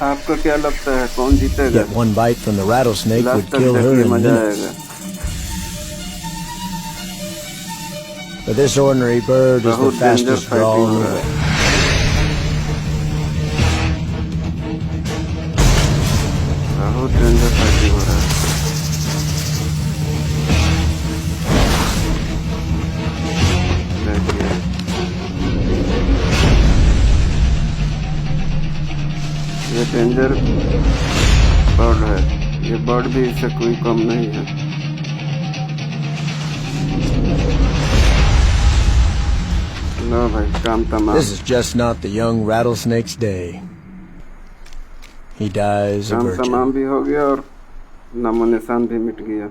आपको क्या लगता है कौन जीतेगा? Yet one bite from the rattlesnake last would तक kill her देखिए, in मजा minutes. आएगा। But this ordinary bird is the बहुत danger fastest draw fighting in हो the रहा way. है। बहुत डेंजर फाइटिंग हो रहा है। देखिए, ये डेंजर बर्ड है। ये बर्ड भी इससे कोई कम नहीं है। लो भाई, काम तमाम। This is just not the young rattlesnake's day. He dies a काम virgin. तमाम भी हो गया और नामो निशान भी मिट गया।